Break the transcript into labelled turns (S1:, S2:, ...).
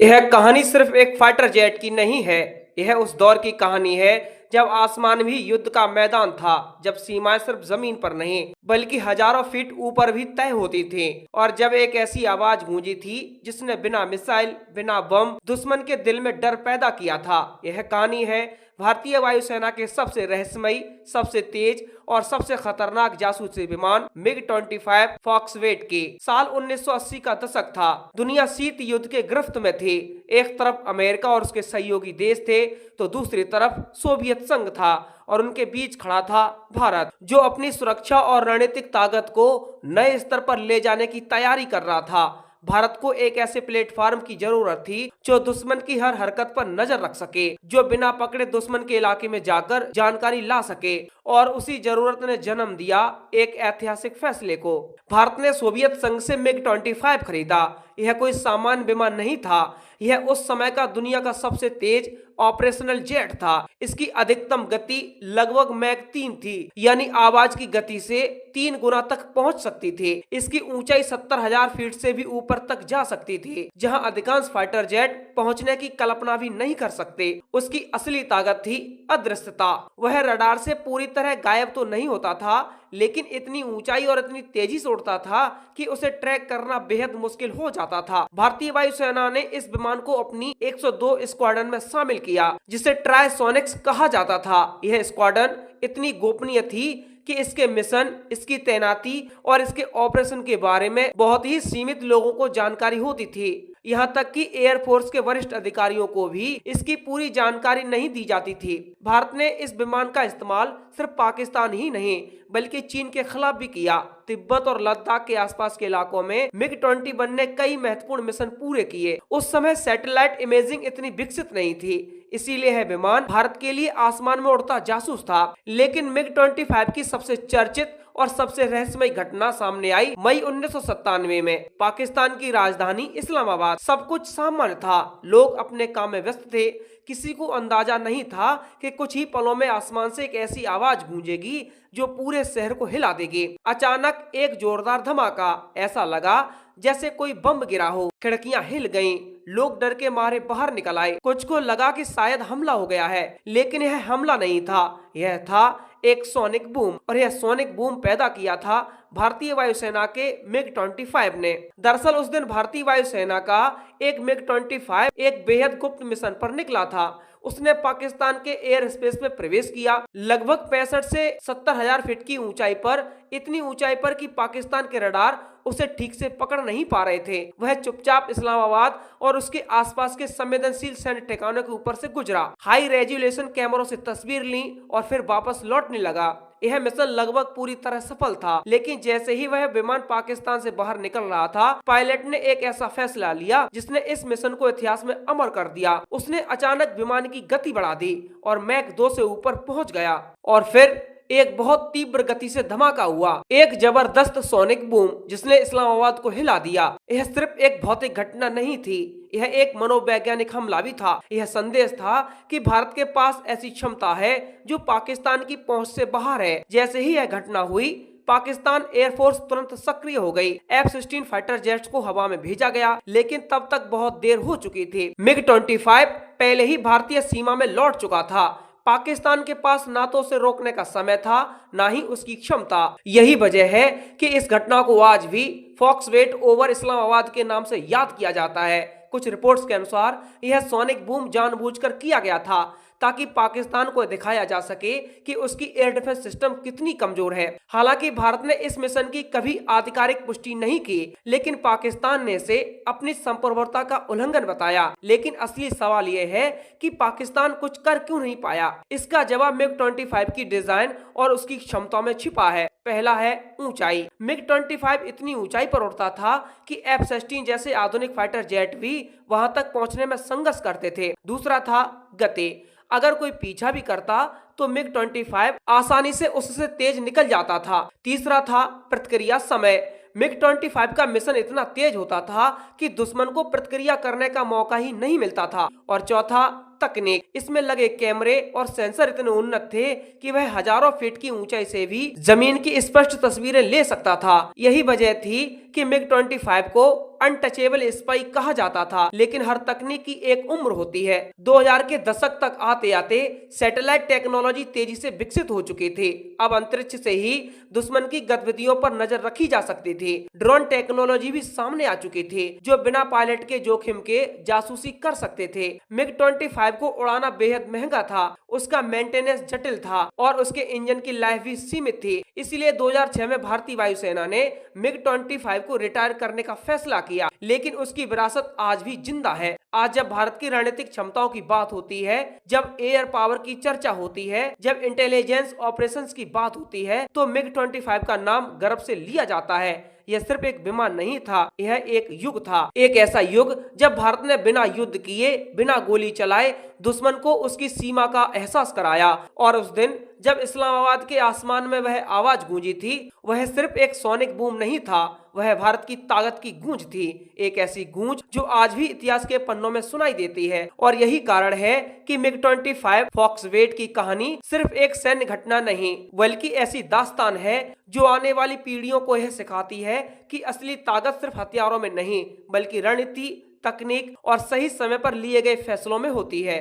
S1: यह कहानी सिर्फ एक फाइटर जेट की नहीं है। यह उस दौर की कहानी है जब आसमान भी युद्ध का मैदान था, जब सीमाएं सिर्फ जमीन पर नहीं बल्कि हजारों फीट ऊपर भी तय होती थी, और जब एक ऐसी आवाज गूंजी थी जिसने बिना मिसाइल बिना बम दुश्मन के दिल में डर पैदा किया था। यह कहानी है भारतीय वायुसेना के सबसे रहस्यमयी, सबसे तेज और सबसे खतरनाक जासूसी विमान MiG-25 फॉक्सवेट की। साल 1980 का दशक था। दुनिया शीत युद्ध के गिरफ्त में थी। एक तरफ अमेरिका और उसके सहयोगी देश थे, तो दूसरी तरफ सोवियत संघ था, और उनके बीच खड़ा था भारत, जो अपनी सुरक्षा और रणनीतिक ताकत को नए स्तर पर ले जाने की तैयारी कर रहा था। भारत को एक ऐसे प्लेटफॉर्म की जरूरत थी जो दुश्मन की हर हरकत पर नजर रख सके, जो बिना पकड़े दुश्मन के इलाके में जाकर जानकारी ला सके, और उसी जरूरत ने जन्म दिया एक ऐतिहासिक फैसले को। भारत ने सोवियत संघ से MiG-25 खरीदा। यह कोई सामान्य विमान नहीं था, यह उस समय का दुनिया का सबसे तेज ऑपरेशनल जेट था। इसकी अधिकतम गति लगभग मैक 3 थी, यानी आवाज की गति से 3 गुना तक पहुंच सकती थी। इसकी ऊंचाई 70,000 फीट से भी ऊपर तक जा सकती थी, जहां अधिकांश फाइटर जेट पहुंचने की कल्पना भी नहीं कर सकते। उसकी असली ताकत थी अदृश्यता। वह रडार से पूरी तरह गायब तो नहीं होता था, लेकिन इतनी ऊंचाई और इतनी तेजी से उड़ता था कि उसे ट्रैक करना बेहद मुश्किल हो जाता था। भारतीय वायुसेना ने इस विमान को अपनी 102 स्क्वाड्रन में शामिल किया, जिसे ट्राइसोनिक्स कहा जाता था। यह स्क्वाड्रन इतनी गोपनीय थी कि इसके मिशन, इसकी तैनाती और इसके ऑपरेशन के बारे में बहुत ही सीमित लोगों को जानकारी होती थी। यहाँ तक कि एयरफोर्स के वरिष्ठ अधिकारियों को भी इसकी पूरी जानकारी नहीं दी जाती थी। भारत ने इस विमान का इस्तेमाल सिर्फ पाकिस्तान ही नहीं बल्कि चीन के खिलाफ भी किया। तिब्बत और लद्दाख के आसपास के इलाकों में MiG-21 ने कई महत्वपूर्ण मिशन पूरे किए। उस समय सैटेलाइट इमेजिंग इतनी विकसित नहीं थी, इसीलिए यह विमान भारत के लिए आसमान में उड़ता जासूस था। लेकिन MiG-25 की सबसे चर्चित और सबसे रहस्यमयी घटना सामने आई मई 1997 में। पाकिस्तान की राजधानी इस्लामाबाद। सब कुछ सामान्य था, लोग अपने काम में व्यस्त थे। किसी को अंदाजा नहीं था कि कुछ ही पलों में आसमान से एक ऐसी आवाज गूंजेगी जो पूरे शहर को हिला देगी। अचानक एक जोरदार धमाका, ऐसा लगा जैसे कोई बम गिरा हो। खिड़कियां हिल गईं, लोग डर के मारे बाहर निकल आए। कुछ को लगा कि शायद हमला हो गया है, लेकिन यह हमला नहीं था, यह था एक सोनिक बूम। और यह सोनिक बूम पैदा किया था भारतीय वायुसेना के MiG-25 ने। दरअसल उस दिन भारतीय वायुसेना का एक MiG-25 एक बेहद गुप्त मिशन पर निकला था। उसने पाकिस्तान के एयर स्पेस में प्रवेश किया, लगभग 65 से 70,000 फीट की ऊंचाई पर, इतनी ऊंचाई पर कि पाकिस्तान के रडार उसे ठीक से पकड़ नहीं पा रहे थे। वह चुपचाप इस्लामाबाद और उसके आसपास के संवेदनशील सैन्य ठिकानों के ऊपर से गुजरा, हाई रेजोल्यूशन कैमरों से तस्वीर ली और फिर वापस लौटने लगा। यह मिशन लगभग पूरी तरह सफल था, लेकिन जैसे ही वह विमान पाकिस्तान से बाहर निकल रहा था, पायलट ने एक ऐसा फैसला लिया जिसने इस मिशन को इतिहास में अमर कर दिया। उसने अचानक विमान की गति बढ़ा दी और मैक 2 से ऊपर पहुंच गया, और फिर एक बहुत तीव्र गति से धमाका हुआ, एक जबरदस्त सोनिक बूम जिसने इस्लामाबाद को हिला दिया। यह सिर्फ एक भौतिक घटना नहीं थी, यह एक मनोवैज्ञानिक हमला भी था। यह संदेश था कि भारत के पास ऐसी क्षमता है जो पाकिस्तान की पहुंच से बाहर है। जैसे ही यह घटना हुई, पाकिस्तान एयरफोर्स तुरंत सक्रिय हो गई। F-16 फाइटर जेट्स को हवा में भेजा गया, लेकिन तब तक बहुत देर हो चुकी थी। MiG-25 पहले ही भारतीय सीमा में लौट चुका था। पाकिस्तान के पास ना तो उसे रोकने का समय था, ना ही उसकी क्षमता। यही वजह है कि इस घटना को आज भी फॉक्सवेट ओवर इस्लामाबाद के नाम से याद किया जाता है। कुछ रिपोर्ट्स के अनुसार यह सोनिक बूम जानबूझकर किया गया था ताकि पाकिस्तान को दिखाया जा सके कि उसकी एयर डिफेंस सिस्टम कितनी कमजोर है। हालांकि भारत ने इस मिशन की कभी आधिकारिक पुष्टि नहीं की, लेकिन पाकिस्तान ने इसे अपनी संप्रभुता का उल्लंघन बताया। लेकिन असली सवाल यह है कि पाकिस्तान कुछ कर क्यों नहीं पाया। इसका जवाब MiG-25 की डिजाइन और उसकी क्षमता में छिपा है। पहला है ऊंचाई। MiG-25 इतनी ऊंचाई पर उड़ता था कि F-16 जैसे आधुनिक फाइटर जेट भी वहां तक पहुंचने में संघर्ष करते थे। दूसरा था गति। अगर कोई पीछा भी करता तो MiG-25 आसानी से उससे तेज निकल जाता था। तीसरा था प्रतिक्रिया समय। MiG-25 का मिशन इतना तेज होता था कि दुश्मन को प्रतिक्रिया करने का मौका ही नहीं मिलता था। और चौथा तकनीक। इसमें लगे कैमरे और सेंसर इतने उन्नत थे कि वह हजारों फीट की ऊंचाई से भी जमीन की स्पष्ट तस्वीरें ले सकता था। यही वजह थी कि MiG-25 को अनटचेबल स्पाई कहा जाता था, लेकिन हर तकनीक की एक उम्र होती है। 2000 के दशक तक आते आते सैटेलाइट टेक्नोलॉजी तेजी से विकसित हो चुकी थी। अब अंतरिक्ष से ही दुश्मन की गतिविधियों पर नजर रखी जा सकती थी। ड्रोन टेक्नोलॉजी भी सामने आ चुकी थी, जो बिना पायलट के जोखिम के जासूसी कर सकते थे। MiG-25 को उड़ाना बेहद महंगा था, उसका मेंटेनेंस जटिल था और उसके इंजन की लाइफ भी सीमित थी। इसलिए 2006 में भारतीय वायुसेना ने MiG-25 को रिटायर करने का फैसला किया, लेकिन उसकी विरासत आज भी जिंदा है। आज जब भारत की रणनीतिक क्षमताओं की बात होती है, जब एयर पावर की चर्चा होती है, जब इंटेलिजेंस ऑपरेशंस की बात होती है, तो MiG-25 का नाम गर्व से लिया जाता है। यह सिर्फ एक विमान नहीं था, यह एक युग था। एक ऐसा युग जब भारत ने बिना युद्ध किए, बिना गोली चलाए दुश्मन को उसकी सीमा का एहसास कराया। और उस दिन जब इस्लामाबाद के आसमान में वह आवाज गूंजी थी, वह सिर्फ एक सोनिक बूम नहीं था, वह भारत की ताकत की गूंज थी। एक ऐसी गूंज जो आज भी इतिहास के पन्नों में सुनाई देती है। और यही कारण है कि MiG-25 फॉक्सवेट की कहानी सिर्फ एक सैन्य घटना नहीं, बल्कि ऐसी दास्तान है जो आने वाली पीढ़ियों को यह सिखाती है कि असली ताकत सिर्फ हथियारों में नहीं, बल्कि रणनीति, तकनीक और सही समय पर लिए गए फैसलों में होती है।